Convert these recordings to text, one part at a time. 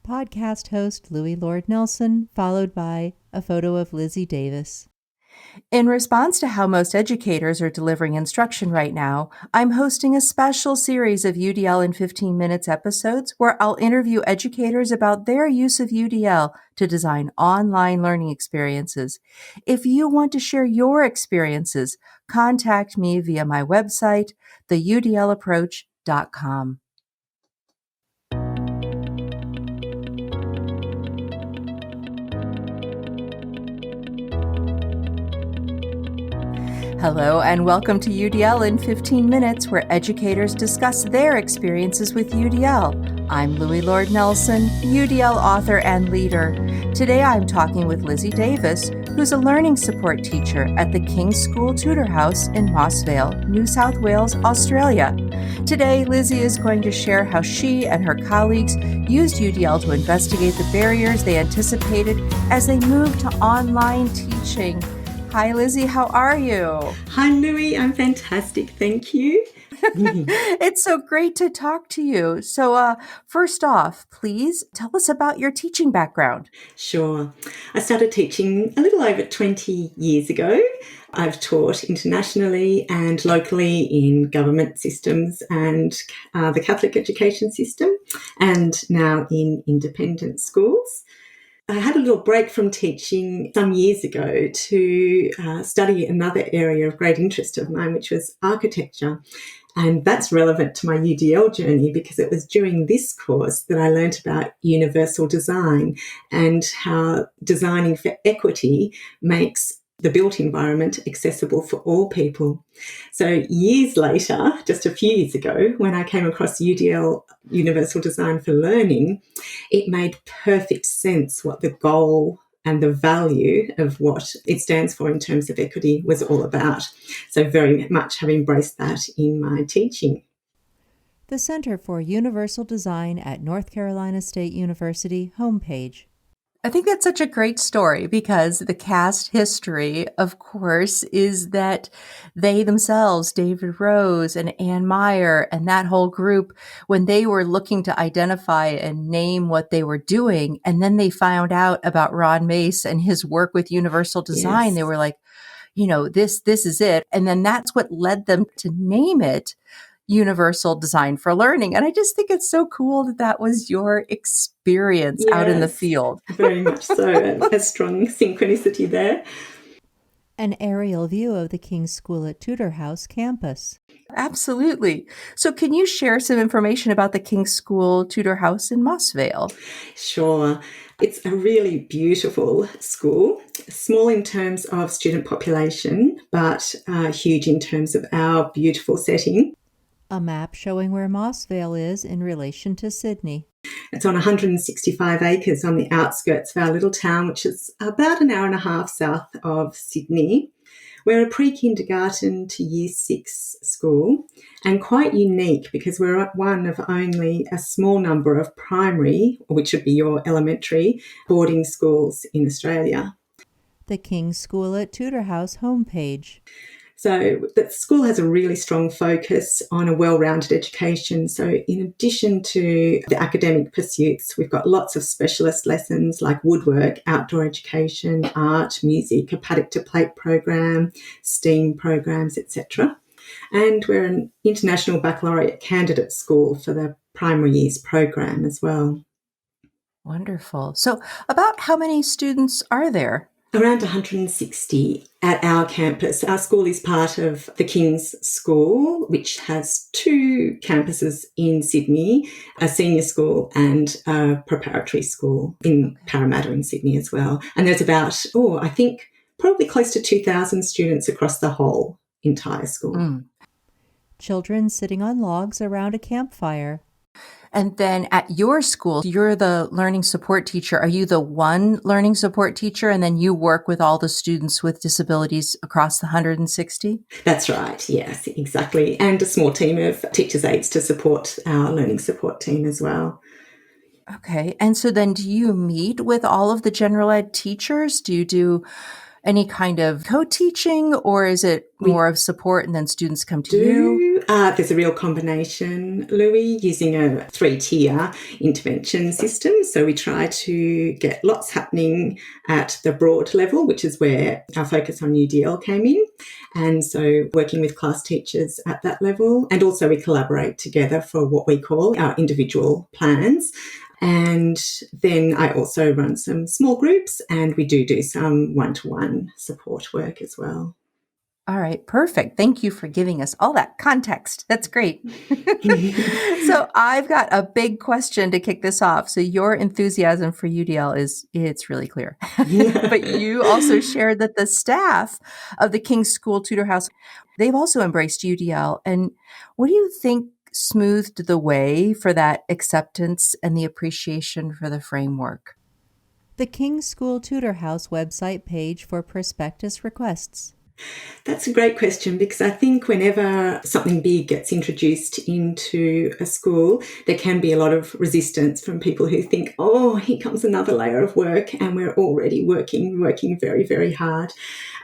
podcast host Louis Lord Nelson, followed by a photo of Lizzie Davis. In response to how most educators are delivering instruction right now, I'm hosting a special series of UDL in 15 Minutes episodes where I'll interview educators about their use of UDL to design online learning experiences. If you want to share your experiences, contact me via my website, theudlapproach.com. Hello and welcome to UDL in 15 Minutes, where educators discuss their experiences with UDL. I'm Louis Lord Nelson, UDL author and leader. Today I'm talking with Lizzie Davis, who's a learning support teacher at the King's School Tutor House in Moss Vale, New South Wales, Australia. Today, Lizzie is going to share how she and her colleagues used UDL to investigate the barriers they anticipated as they moved to online teaching. Hi, Lizzie. How are you? Hi, Louie. I'm fantastic. Thank you. It's so great to talk to you. So first off, please tell us about your teaching background. Sure. I started teaching a little over 20 years ago. I've taught internationally and locally in government systems and the Catholic education system, and now in independent schools. I had a little break from teaching some years ago to study another area of great interest of mine, which was architecture. And that's relevant to my UDL journey because it was during this course that I learnt about universal design and how designing for equity makes the built environment accessible for all people. So years later, just a few years ago, when I came across UDL, Universal Design for Learning, it made perfect sense what the goal and the value of what it stands for in terms of equity was all about. So very much have embraced that in my teaching. The Center for Universal Design at North Carolina State University homepage. I think that's such a great story because the cast history, of course, is that they themselves, David Rose and Ann Meyer and that whole group, when they were looking to identify and name what they were doing, and then they found out about Ron Mace and his work with Universal Design, They were like, this is it. And then that's what led them to name it Universal Design for Learning. And I just think it's so cool that that was your experience out in the field. Very much so. A strong synchronicity there. An aerial view of the King's School at Tutor House campus. Absolutely. So can you share some information about the King's School Tutor House in Moss Vale? Sure. It's a really beautiful school, small in terms of student population, but huge in terms of our beautiful setting. A map showing where Moss Vale is in relation to Sydney. It's on 165 acres on the outskirts of our little town, which is about an hour and a half south of Sydney. We're a pre-kindergarten to year 6 school and quite unique because we're one of only a small number of primary, which would be your elementary, boarding schools in Australia. The King's School at Tutor House homepage. So the school has a really strong focus on a well-rounded education. So in addition to the academic pursuits, we've got lots of specialist lessons like woodwork, outdoor education, art, music, a paddock to plate program, STEAM programs, etc. And we're an international baccalaureate candidate school for the primary years program as well. Wonderful. So about how many students are there? Around 160 at our campus. Our school is part of the King's School, which has 2 campuses in Sydney, a senior school and a preparatory school in Parramatta in Sydney as well. And there's about, I think probably close to 2,000 students across the whole entire school. Children sitting on logs around a campfire. And then at your school, you're the learning support teacher. Are you the one learning support teacher and then you work with all the students with disabilities across the 160? That's right. Yes, exactly. And a small team of teachers' aides to support our learning support team as well. Okay. And so then do you meet with all of the general ed teachers? Do you do any kind of co-teaching or is it more of support and then students come to you? There's a real combination, Louis, using a 3-tier intervention system. So we try to get lots happening at the broad level, which is where our focus on UDL came in. And so working with class teachers at that level. And also we collaborate together for what we call our individual plans. And then I also run some small groups, and we do some one-to-one support work as well. All right, perfect. Thank you for giving us all that context. That's great. So I've got a big question to kick this off. So your enthusiasm for UDL it's really clear. But you also shared that the staff of the King's School Tutor House, they've also embraced UDL. And what do you think smoothed the way for that acceptance and the appreciation for the framework? The King's School Tutor House website page for prospectus requests. That's a great question, because I think whenever something big gets introduced into a school, there can be a lot of resistance from people who think, oh, here comes another layer of work, and we're already working very, very hard.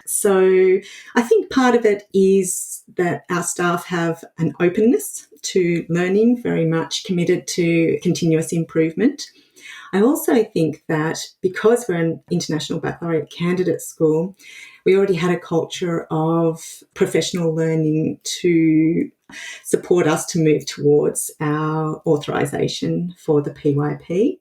So I think part of it is that our staff have an openness to learning, very much committed to continuous improvement. I also think that because we're an international baccalaureate candidate school, we already had a culture of professional learning to support us to move towards our authorisation for the PYP.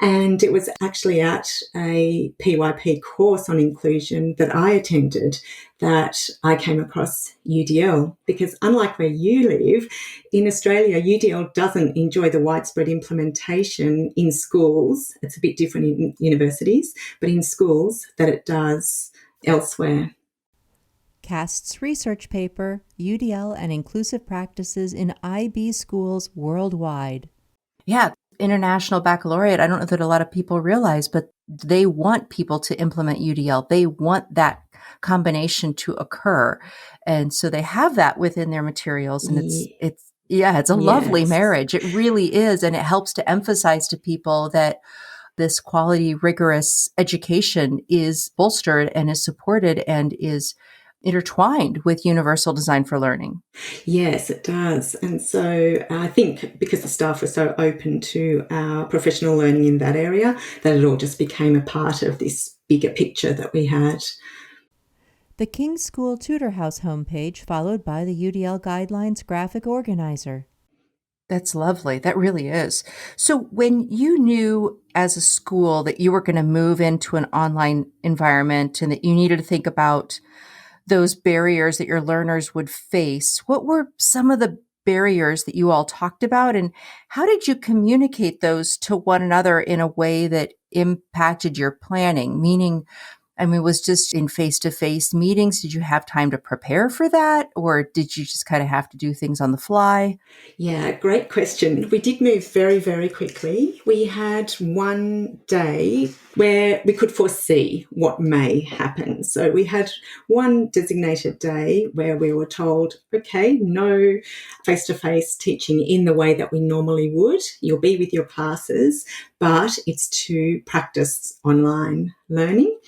And it was actually at a PYP course on inclusion that I attended that I came across UDL, because unlike where you live, in Australia, UDL doesn't enjoy the widespread implementation in schools. It's a bit different in universities, but in schools that it does elsewhere. CAST's research paper, UDL and Inclusive Practices in IB Schools Worldwide. Yeah, International Baccalaureate, I don't know that a lot of people realize, but they want people to implement UDL. They want that combination to occur. And so they have that within their materials. And it's a lovely marriage. It really is. And it helps to emphasize to people that this quality, rigorous education is bolstered and is supported and is intertwined with universal design for learning. Yes, it does. And so I think because the staff were so open to our professional learning in that area, that it all just became a part of this bigger picture that we had. The King's School Tutor House homepage, followed by the UDL Guidelines graphic organizer. That's lovely. That really is. So when you knew as a school that you were going to move into an online environment and that you needed to think about those barriers that your learners would face, what were some of the barriers that you all talked about, and how did you communicate those to one another in a way that impacted your planning? Meaning, was just in face-to-face meetings, did you have time to prepare for that, or did you just kind of have to do things on the fly? Yeah, great question. We did move very, very quickly. We had one day where we could foresee what may happen. So we had one designated day where we were told, okay, no face-to-face teaching in the way that we normally would. You'll be with your classes, but it's to practice online learning.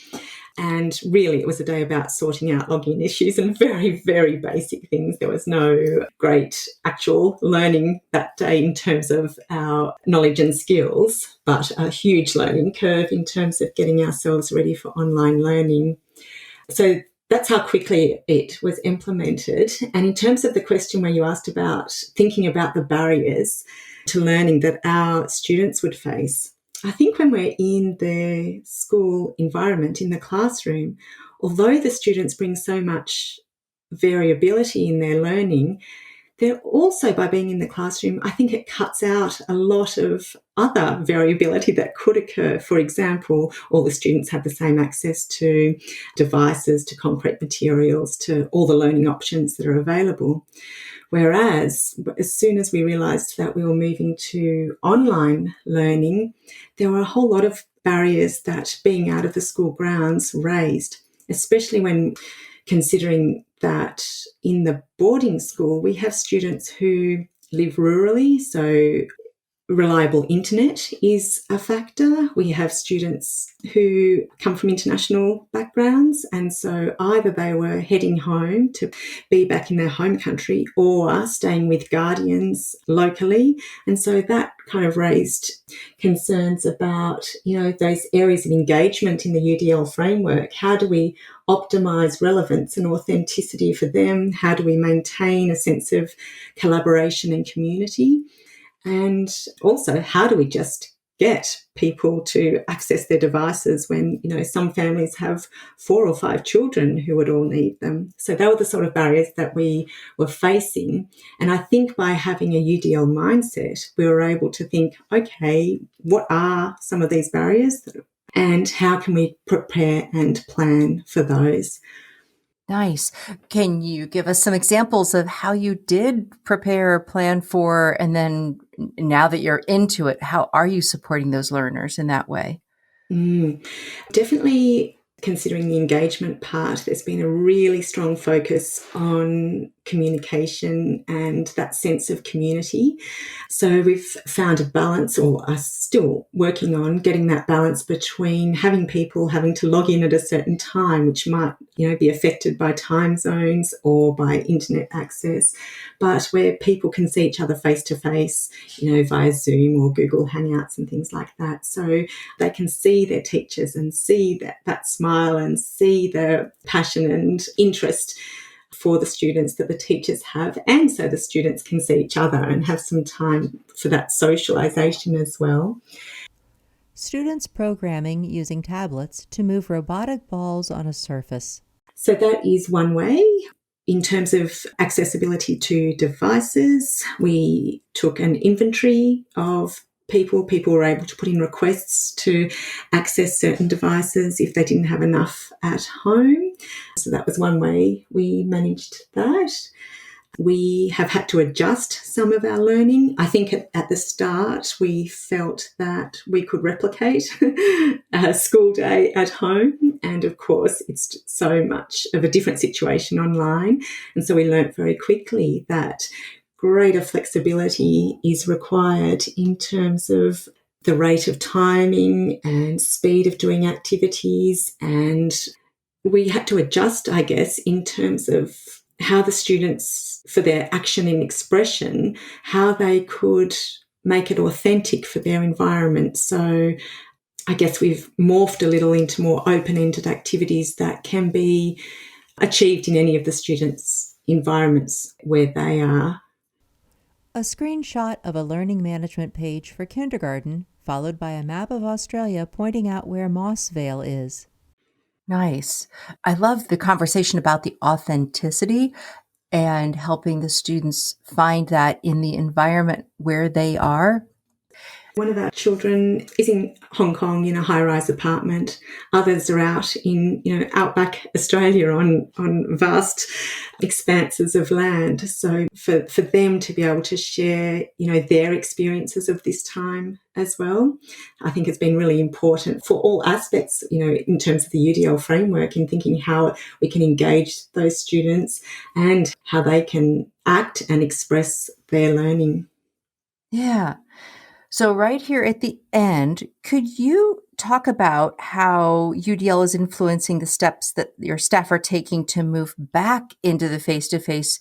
And really, it was a day about sorting out login issues and very, very basic things. There was no great actual learning that day in terms of our knowledge and skills, but a huge learning curve in terms of getting ourselves ready for online learning. So that's how quickly it was implemented. And in terms of the question where you asked about thinking about the barriers to learning that our students would face, I think when we're in the school environment, in the classroom, although the students bring so much variability in their learning, they're also, by being in the classroom, I think it cuts out a lot of other variability that could occur. For example, all the students have the same access to devices, to concrete materials, to all the learning options that are available. Whereas, as soon as we realised that we were moving to online learning, there were a whole lot of barriers that being out of the school grounds raised, especially when considering that in the boarding school, we have students who live rurally, so reliable internet is a factor. We have students who come from international backgrounds, and so either they were heading home to be back in their home country or staying with guardians locally. And so that kind of raised concerns about, those areas of engagement in the UDL framework. How do we optimise relevance and authenticity for them? How do we maintain a sense of collaboration and community? And also, how do we just get people to access their devices when, some families have 4 or 5 children who would all need them? So they were the sort of barriers that we were facing. And I think by having a UDL mindset, we were able to think, okay, what are some of these barriers and how can we prepare and plan for those? Nice. Can you give us some examples of how you did prepare, plan for, and then now that you're into it, how are you supporting those learners in that way? Definitely considering the engagement part, there's been a really strong focus on communication and that sense of community. So we've found a balance, or are still working on getting that balance between having people having to log in at a certain time, which might, be affected by time zones or by internet access, but where people can see each other face to face, via Zoom or Google Hangouts and things like that. So they can see their teachers and see that smile and see the passion and interest for the students that the teachers have, and so the students can see each other and have some time for that socialisation as well. Students programming using tablets to move robotic balls on a surface. So that is one way. In terms of accessibility to devices, we took an inventory of people. People were able to put in requests to access certain devices if they didn't have enough at home. So that was one way we managed that. We have had to adjust some of our learning. I think at the start we felt that we could replicate a school day at home, and of course it's so much of a different situation online. And so we learnt very quickly that greater flexibility is required in terms of the rate of timing and speed of doing activities. And we had to adjust, I guess, in terms of how the students, for their action and expression, how they could make it authentic for their environment. So I guess we've morphed a little into more open-ended activities that can be achieved in any of the students' environments where they are. A screenshot of a learning management page for kindergarten, followed by a map of Australia pointing out where Moss Vale is. Nice. I love the conversation about the authenticity and helping the students find that in the environment where they are. One of our children is in Hong Kong in a high-rise apartment. Others are out in, outback Australia on vast expanses of land. So for them to be able to share, their experiences of this time as well, I think it's been really important for all aspects, in terms of the UDL framework, in thinking how we can engage those students and how they can act and express their learning. Yeah. So right here at the end, could you talk about how UDL is influencing the steps that your staff are taking to move back into the face-to-face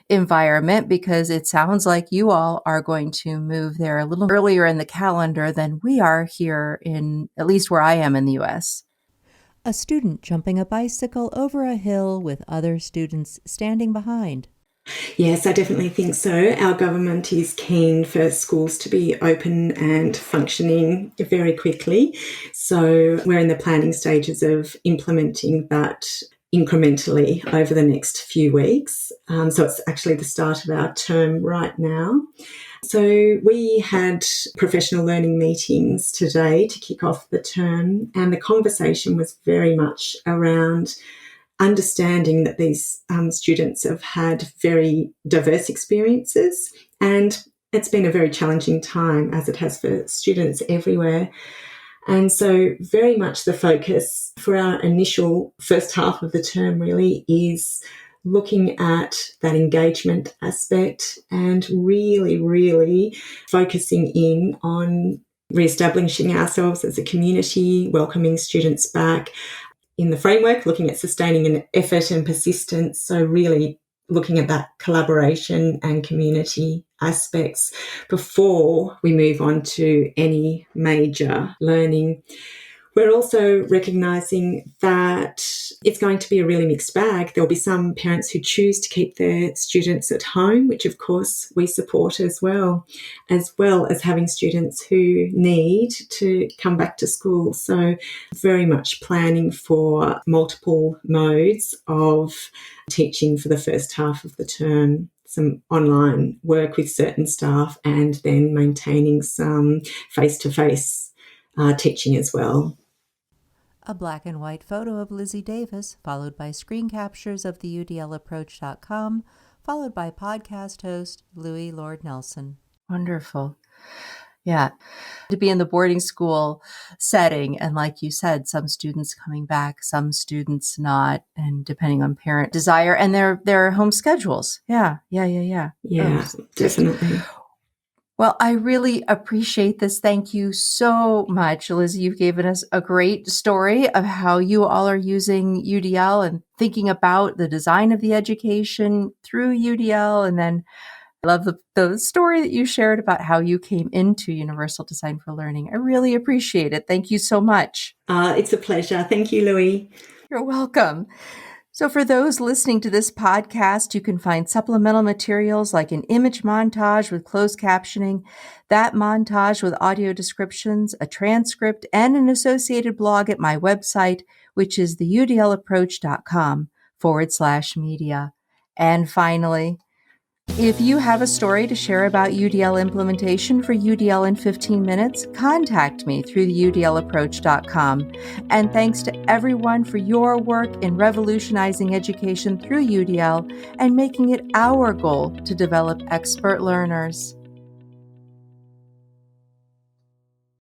environment? Because it sounds like you all are going to move there a little earlier in the calendar than we are here in, at least where I am in the US. A student jumping a bicycle over a hill with other students standing behind. Yes, I definitely think so. Our government is keen for schools to be open and functioning very quickly. So we're in the planning stages of implementing that incrementally over the next few weeks. So it's actually the start of our term right now. So we had professional learning meetings today to kick off the term, and the conversation was very much around understanding that these students have had very diverse experiences, and it's been a very challenging time, as it has for students everywhere. And so very much the focus for our initial first half of the term really is looking at that engagement aspect and really, really focusing in on re-establishing ourselves as a community, welcoming students back. In the framework, looking at sustaining an effort and persistence, so really looking at that collaboration and community aspects before we move on to any major learning. We're also recognising that it's going to be a really mixed bag. There'll be some parents who choose to keep their students at home, which of course we support as well as having students who need to come back to school. So very much planning for multiple modes of teaching for the first half of the term, some online work with certain staff, and then maintaining some face-to-face teaching as well. A black and white photo of Lizzie Davis, followed by screen captures of the UDLapproach.com, followed by podcast host Louis Lord Nelson. Wonderful. Yeah. To be in the boarding school setting, and like you said, some students coming back, some students not, and depending on parent desire and their home schedules. Yeah. Yeah, Oh, definitely. Well, I really appreciate this. Thank you so much, Lizzie. You've given us a great story of how you all are using UDL and thinking about the design of the education through UDL. And then I love the story that you shared about how you came into Universal Design for Learning. I really appreciate it. Thank you so much. It's a pleasure. Thank you, Louie. You're welcome. So for those listening to this podcast, you can find supplemental materials like an image montage with closed captioning, that montage with audio descriptions, a transcript, and an associated blog at my website, which is theudlapproach.com/media. And finally, if you have a story to share about UDL implementation for UDL in 15 minutes, contact me through the UDLapproach.com. And thanks to everyone for your work in revolutionizing education through UDL and making it our goal to develop expert learners.